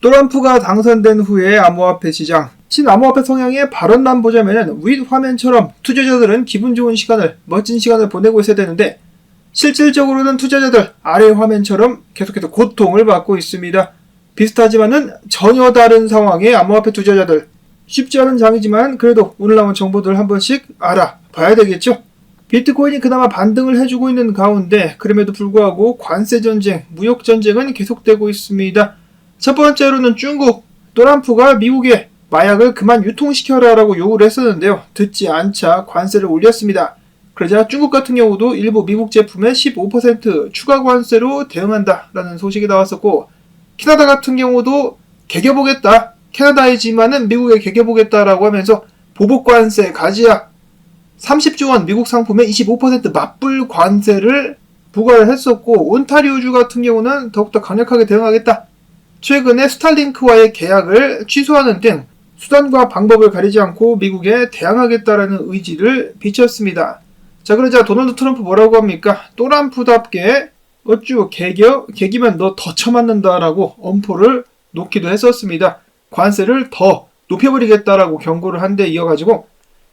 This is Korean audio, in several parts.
트럼프가 당선된 후에 암호화폐 시장, 친암호화폐 성향의 발언만 보자면 윗 화면처럼 투자자들은 기분 좋은 시간을, 멋진 시간을 보내고 있어야 되는데 실질적으로는 투자자들 아래 화면처럼 계속해서 고통을 받고 있습니다. 비슷하지만은 전혀 다른 상황의 암호화폐 투자자들, 쉽지 않은 장이지만 그래도 오늘 나온 정보들 한 번씩 알아봐야 되겠죠. 비트코인이 그나마 반등을 해주고 있는 가운데 그럼에도 불구하고 관세 전쟁, 무역 전쟁은 계속되고 있습니다. 첫 번째로는 중국, 트럼프가 미국에 마약을 그만 유통시켜라라고 요구를 했었는데요. 듣지 않자 관세를 올렸습니다. 그러자 중국 같은 경우도 일부 미국 제품에 15% 추가 관세로 대응한다라는 소식이 나왔었고, 캐나다 같은 경우도 개겨보겠다, 캐나다이지만은 미국에 개겨보겠다라고 하면서 보복 관세 가지야 30조 원 미국 상품에 25% 맞불 관세를 부과를 했었고, 온타리오주 같은 경우는 더욱더 강력하게 대응하겠다, 최근에 스타링크와의 계약을 취소하는 등 수단과 방법을 가리지 않고 미국에 대항하겠다라는 의지를 비쳤습니다. 자, 그러자 도널드 트럼프 뭐라고 합니까? 또람프답게 어쭈 개기면 너 더 쳐맞는다라고 엄포를 놓기도 했었습니다. 관세를 더 높여버리겠다라고 경고를 한 데 이어가지고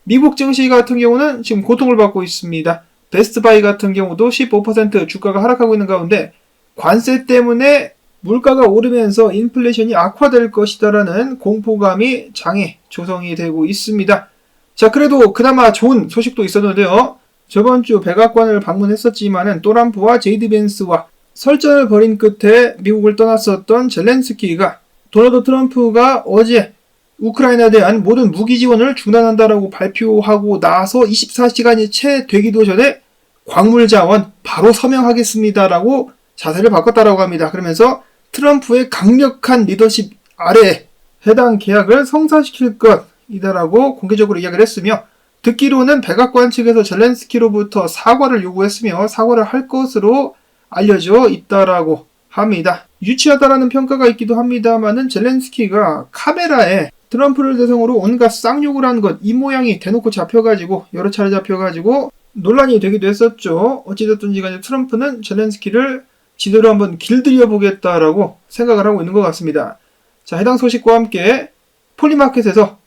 미국 증시 같은 경우는 지금 고통을 받고 있습니다. 베스트바이 같은 경우도 15% 주가가 하락하고 있는 가운데 관세 때문에 물가가 오르면서 인플레이션이 악화될 것이다라는 공포감이 장에 조성이 되고 있습니다. 자, 그래도 그나마 좋은 소식도 있었는데요. 저번 주 백악관을 방문했었지만은 트럼프와 제이디 벤스와 설전을 벌인 끝에 미국을 떠났었던 젤렌스키가 도널드 트럼프가 어제 우크라이나에 대한 모든 무기 지원을 중단한다라고 발표하고 나서 24시간이 채 되기도 전에 광물 자원 바로 서명하겠습니다라고 자세를 바꿨다라고 합니다. 그러면서 트럼프의 강력한 리더십 아래 해당 계약을 성사시킬 것이다라고 공개적으로 이야기를 했으며, 듣기로는 백악관 측에서 젤렌스키로부터 사과를 요구했으며 사과를 할 것으로 알려져 있다라고 합니다. 유치하다라는 평가가 있기도 합니다만은 젤렌스키가 카메라에 트럼프를 대상으로 온갖 쌍욕을 한 것, 이 모양이 대놓고 잡혀가지고 여러 차례 잡혀가지고 논란이 되기도 했었죠. 어찌됐든지 간에 트럼프는 젤렌스키를 지대로 한번 길들여 보겠다라고 생각을 하고 있는 것 같습니다. 자, 해당 소식과 함께 폴리마켓에서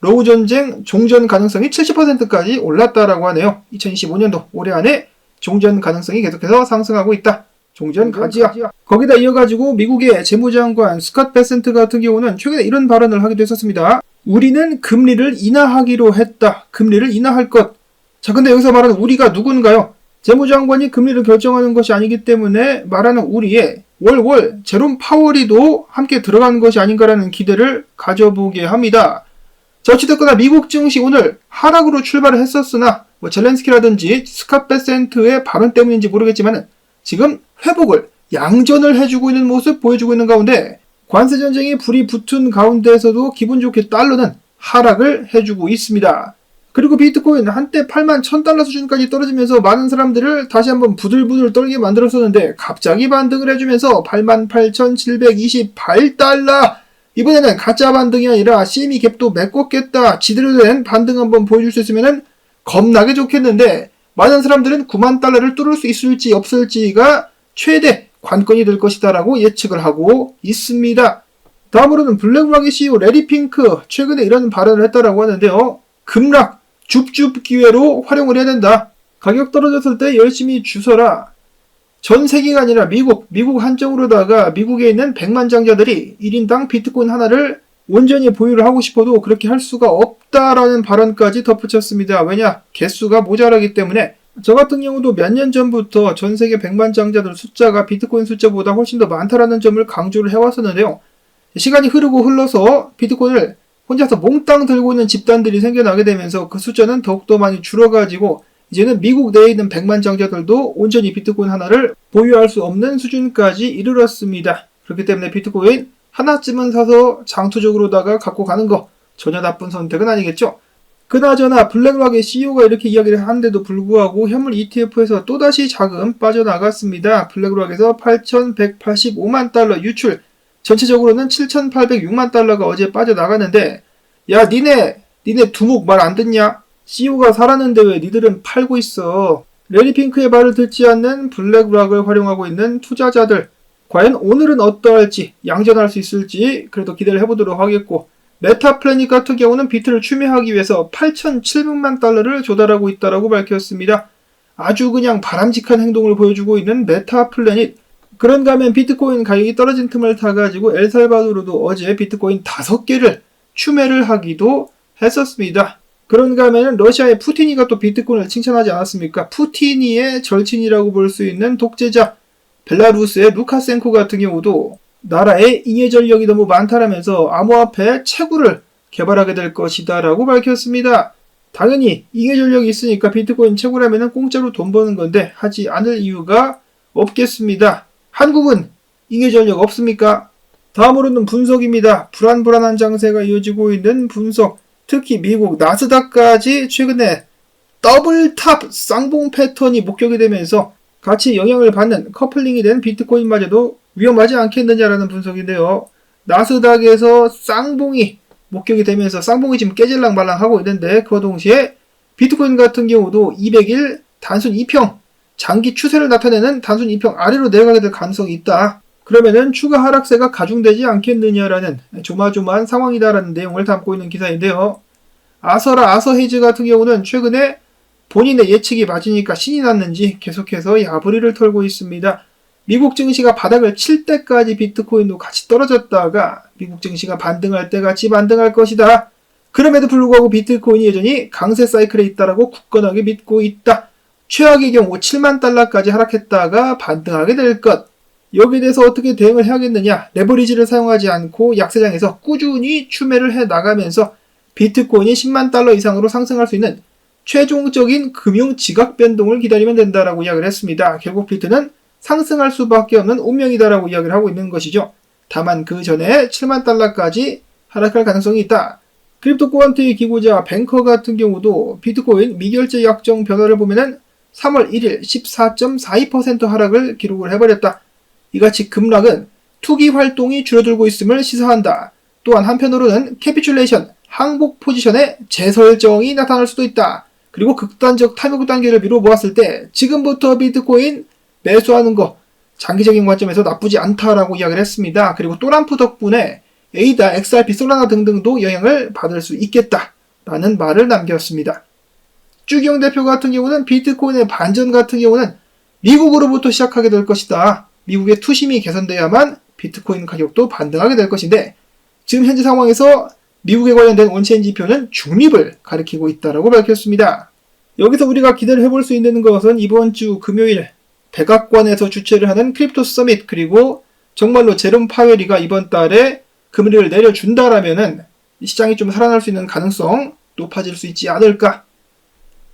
러우 전쟁 종전 가능성이 70%까지 올랐다라고 하네요. 2025년도 올해 안에 종전 가능성이 계속해서 상승하고 있다. 종전 가지야. 거기다 이어가지고 미국의 재무장관 스캇 베센트 같은 경우는 최근에 이런 발언을 하기도 했었습니다. 우리는 금리를 인하하기로 했다. 금리를 인하할 것. 자, 근데 여기서 말하는 우리가 누군가요? 재무장관이 금리를 결정하는 것이 아니기 때문에 말하는 우리의 월월 제롬 파월이도 함께 들어가는 것이 아닌가라는 기대를 가져보게 합니다. 자, 어찌됐거나 미국 증시 오늘 하락으로 출발을 했었으나 젤렌스키라든지 스캇 베센트의 발언 때문인지 모르겠지만 지금 회복을, 양전을 해주고 있는 모습 보여주고 있는 가운데 관세 전쟁이 불이 붙은 가운데에서도 기분 좋게 달러는 하락을 해주고 있습니다. 그리고 비트코인 한때 81,000달러 수준까지 떨어지면서 많은 사람들을 다시 한번 부들부들 떨게 만들었었는데 갑자기 반등을 해주면서 88,728달러, 이번에는 가짜 반등이 아니라 CME 갭도 메꿨겠다, 지대로 된 반등 한번 보여줄 수 있으면 겁나게 좋겠는데 많은 사람들은 9만 달러를 뚫을 수 있을지 없을지가 최대 관건이 될 것이다 라고 예측을 하고 있습니다. 다음으로는 블랙락의 CEO 레리 핑크, 최근에 이런 발언을 했다라고 하는데요. 급락, 줍줍 기회로 활용을 해야 된다. 가격 떨어졌을 때 열심히 주서라. 전 세계가 아니라 미국 한정으로다가 미국에 있는 100만 장자들이 1인당 비트코인 하나를 온전히 보유를 하고 싶어도 그렇게 할 수가 없다라는 발언까지 덧붙였습니다. 왜냐? 개수가 모자라기 때문에. 저 같은 경우도 몇 년 전부터 전 세계 100만 장자들 숫자가 비트코인 숫자보다 훨씬 더 많다라는 점을 강조를 해왔었는데요. 시간이 흘러서 비트코인을 혼자서 몽땅 들고 있는 집단들이 생겨나게 되면서 그 숫자는 더욱더 많이 줄어가지고 이제는 미국 내에 있는 100만 장자들도 온전히 비트코인 하나를 보유할 수 없는 수준까지 이르렀습니다. 그렇기 때문에 비트코인 하나쯤은 사서 장투적으로다가 갖고 가는 거 전혀 나쁜 선택은 아니겠죠. 그나저나 블랙락의 CEO가 이렇게 이야기를 하는데도 불구하고 현물 ETF에서 또다시 자금 빠져나갔습니다. 블랙락에서 8,185만 달러 유출, 전체적으로는 7,806만 달러가 어제 빠져나갔는데, 야, 니네 두목 말 안 듣냐? CEO가 살았는데 왜 니들은 팔고 있어? 레리 핑크의 말을 듣지 않는 블랙락을 활용하고 있는 투자자들, 과연 오늘은 어떠할지, 양전할 수 있을지 그래도 기대를 해보도록 하겠고, 메타플래닛 같은 경우는 비트를 추매하기 위해서 8,700만 달러를 조달하고 있다고 밝혔습니다. 아주 그냥 바람직한 행동을 보여주고 있는 메타플래닛. 그런가 하면 비트코인 가격이 떨어진 틈을 타가지고 엘살바도르도 어제 비트코인 5개를 추매를 하기도 했었습니다. 그런가 하면 러시아의 푸틴이가 또 비트코인을 칭찬하지 않았습니까? 푸틴이의 절친이라고 볼 수 있는 독재자 벨라루스의 루카센코 같은 경우도 나라의 잉여 전력이 너무 많다라면서 암호화폐 채굴을 개발하게 될 것이다 라고 밝혔습니다. 당연히 잉여 전력이 있으니까 비트코인 채굴하면 공짜로 돈 버는 건데 하지 않을 이유가 없겠습니다. 한국은 잉여 전력 없습니까? 다음으로는 분석입니다. 불안한 장세가 이어지고 있는 분석. 특히 미국 나스닥까지 최근에 더블탑 쌍봉 패턴이 목격이 되면서 같이 영향을 받는 커플링이 된 비트코인마저도 위험하지 않겠느냐라는 분석인데요. 나스닥에서 쌍봉이 목격이 되면서 쌍봉이 지금 깨질랑 말랑 하고 있는데 그와 동시에 비트코인 같은 경우도 200일 단순 2평 장기 추세를 나타내는 단순 2평 아래로 내려가게 될 가능성이 있다. 그러면은 추가 하락세가 가중되지 않겠느냐라는 조마조마한 상황이다라는 내용을 담고 있는 기사인데요. 아서헤이즈 같은 경우는 최근에 본인의 예측이 맞으니까 신이 났는지 계속해서 야부리를 털고 있습니다. 미국 증시가 바닥을 칠 때까지 비트코인도 같이 떨어졌다가 미국 증시가 반등할 때 같이 반등할 것이다. 그럼에도 불구하고 비트코인이 여전히 강세 사이클에 있다라고 굳건하게 믿고 있다. 최악의 경우 7만 달러까지 하락했다가 반등하게 될 것. 여기에 대해서 어떻게 대응을 해야겠느냐. 레버리지를 사용하지 않고 약세장에서 꾸준히 추매를 해나가면서 비트코인이 10만 달러 이상으로 상승할 수 있는 최종적인 금융 지각 변동을 기다리면 된다라고 이야기를 했습니다. 결국 비트는 상승할 수밖에 없는 운명이다라고 이야기를 하고 있는 것이죠. 다만 그 전에 7만 달러까지 하락할 가능성이 있다. 크립토 쿼언트의 기고자 뱅커 같은 경우도 비트코인 미결제 약정 변화를 보면은 3월 1일 14.42% 하락을 기록을 해버렸다. 이같이 급락은 투기 활동이 줄어들고 있음을 시사한다. 또한 한편으로는 캐피슐레이션, 항복 포지션의 재설정이 나타날 수도 있다. 그리고 극단적 탈목 단계를 미뤄 보았을 때 지금부터 비트코인 매수하는 거 장기적인 관점에서 나쁘지 않다라고 이야기를 했습니다. 그리고 또람프 덕분에 에이다, XRP, 솔라나 등등도 영향을 받을 수 있겠다라는 말을 남겼습니다. 주기영 대표 같은 경우는 비트코인의 반전 같은 경우는 미국으로부터 시작하게 될 것이다. 미국의 투심이 개선돼야만 비트코인 가격도 반등하게 될 것인데 지금 현재 상황에서 미국에 관련된 온체인 지표는 중립을 가리키고 있다고 밝혔습니다. 여기서 우리가 기대를 해볼 수 있는 것은 이번 주 금요일 백악관에서 주최를 하는 크립토 서밋 그리고 정말로 제롬 파웰이가 이번 달에 금리를 내려준다라면은 시장이 좀 살아날 수 있는 가능성 높아질 수 있지 않을까.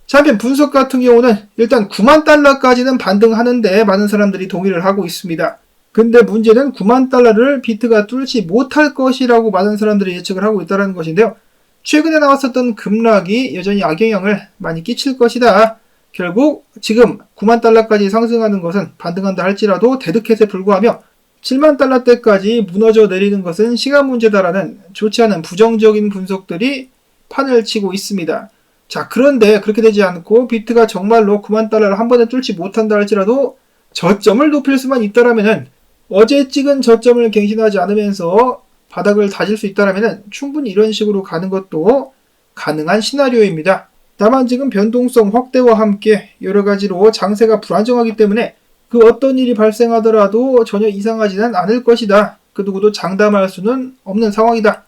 자, 한편 분석 같은 경우는 일단 9만 달러까지는 반등하는데 많은 사람들이 동의를 하고 있습니다. 근데 문제는 9만 달러를 비트가 뚫지 못할 것이라고 많은 사람들이 예측을 하고 있다는 것인데요. 최근에 나왔었던 급락이 여전히 악영향을 많이 끼칠 것이다. 결국 지금 9만 달러까지 상승하는 것은 반등한다 할지라도 데드캣에 불과하며 7만 달러대까지 무너져 내리는 것은 시간 문제다라는 좋지 않은 부정적인 분석들이 판을 치고 있습니다. 자, 그런데 그렇게 되지 않고 비트가 정말로 9만 달러를 한 번에 뚫지 못한다 할지라도 저점을 높일 수만 있다라면은 어제 찍은 저점을 갱신하지 않으면서 바닥을 다질 수 있다라면은 충분히 이런 식으로 가는 것도 가능한 시나리오입니다. 다만 지금 변동성 확대와 함께 여러 가지로 장세가 불안정하기 때문에 그 어떤 일이 발생하더라도 전혀 이상하지는 않을 것이다. 그 누구도 장담할 수는 없는 상황이다.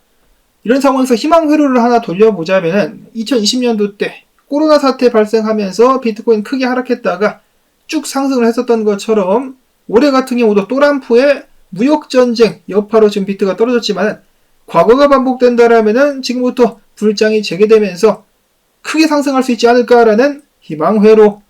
이런 상황에서 희망 회로를 하나 돌려보자면은 2020년도 때 코로나 사태 발생하면서 비트코인 크게 하락했다가 쭉 상승을 했었던 것처럼 올해 같은 경우도 또람프의 무역전쟁 여파로 지금 비트가 떨어졌지만 과거가 반복된다라면은 지금부터 불장이 재개되면서 크게 상승할 수 있지 않을까라는 희망회로.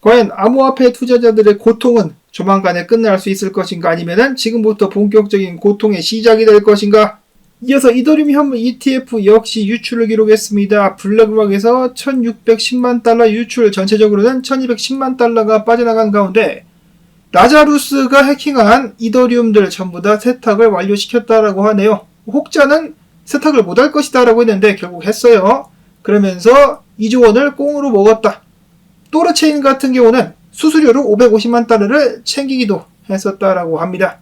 과연 암호화폐 투자자들의 고통은 조만간에 끝날 수 있을 것인가 아니면은 지금부터 본격적인 고통의 시작이 될 것인가. 이어서 이더리움 현물 ETF 역시 유출을 기록했습니다. 블랙록에서 1610만 달러 유출, 전체적으로는 1210만 달러가 빠져나간 가운데 라자루스가 해킹한 이더리움들 전부 다 세탁을 완료시켰다라고 하네요. 혹자는 세탁을 못할 것이다 라고 했는데 결국 했어요. 그러면서 2조 원을 꽁으로 먹었다. 또르체인 같은 경우는 수수료로 550만 달러를 챙기기도 했었다라고 합니다.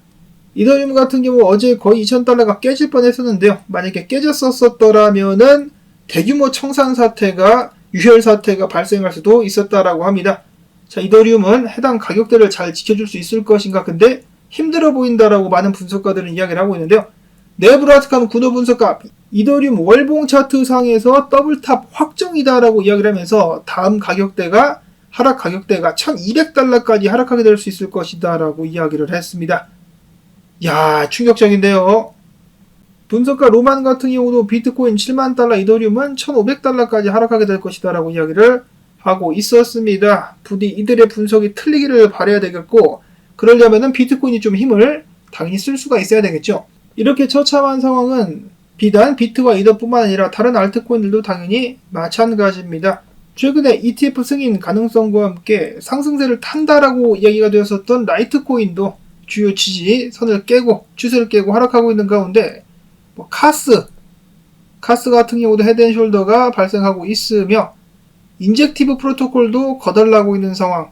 이더리움 같은 경우 어제 거의 2,000달러가 깨질 뻔했었는데요. 만약에 깨졌었더라면은 대규모 청산 사태가 유혈 사태가 발생할 수도 있었다라고 합니다. 자, 이더리움은 해당 가격대를 잘 지켜줄 수 있을 것인가? 근데 힘들어 보인다라고 많은 분석가들은 이야기를 하고 있는데요. 네브라스카는 군호 분석가 이더리움 월봉 차트 상에서 더블탑 확정이다라고 이야기를 하면서 다음 가격대가 하락 가격대가 1,200달러까지 하락하게 될 수 있을 것이다 라고 이야기를 했습니다. 야, 충격적인데요. 분석가 로만 같은 경우도 비트코인 7만 달러, 이더리움은 1,500달러까지 하락하게 될 것이다 라고 이야기를 하고 있었습니다. 부디 이들의 분석이 틀리기를 바라야 되겠고, 그러려면은 비트코인이 좀 힘을 당연히 쓸 수가 있어야 되겠죠. 이렇게 처참한 상황은 비단 비트와 이더뿐만 아니라 다른 알트코인들도 당연히 마찬가지입니다. 최근에 ETF 승인 가능성과 함께 상승세를 탄다라고 이야기가 되었었던 라이트코인도 주요 지지선을 깨고 추세를 깨고 하락하고 있는 가운데 카스 같은 경우도 헤드앤숄더가 발생하고 있으며 인젝티브 프로토콜도 거덜나고 있는 상황.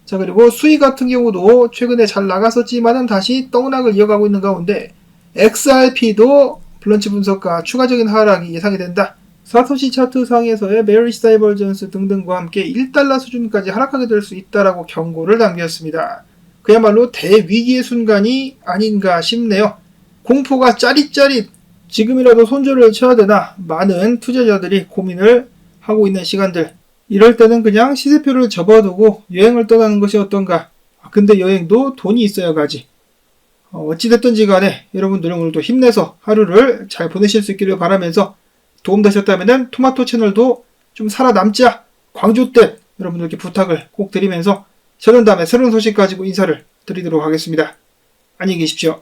자, 그리고 수이 같은 경우도 최근에 잘 나갔었지만은 다시 떡락을 이어가고 있는 가운데 XRP도 블런치 분석가 추가적인 하락이 예상이 된다. 사토시 차트 상에서의 베리시 다이버전스 등등과 함께 1달러 수준까지 하락하게 될 수 있다라고 경고를 남겼습니다. 그야말로 대위기의 순간이 아닌가 싶네요. 공포가 짜릿짜릿 지금이라도 손절을 쳐야 되나 많은 투자자들이 고민을 하고 있는 시간들. 이럴 때는 그냥 시세표를 접어두고 여행을 떠나는 것이 어떤가. 근데 여행도 돈이 있어야 가지. 어찌됐든지 간에 여러분들은 오늘도 힘내서 하루를 잘 보내실 수 있기를 바라면서 도움되셨다면 토마토 채널도 좀 살아남자 광주 때 여러분들께 부탁을 꼭 드리면서 저는 다음에 새로운 소식 가지고 인사를 드리도록 하겠습니다. 안녕히 계십시오.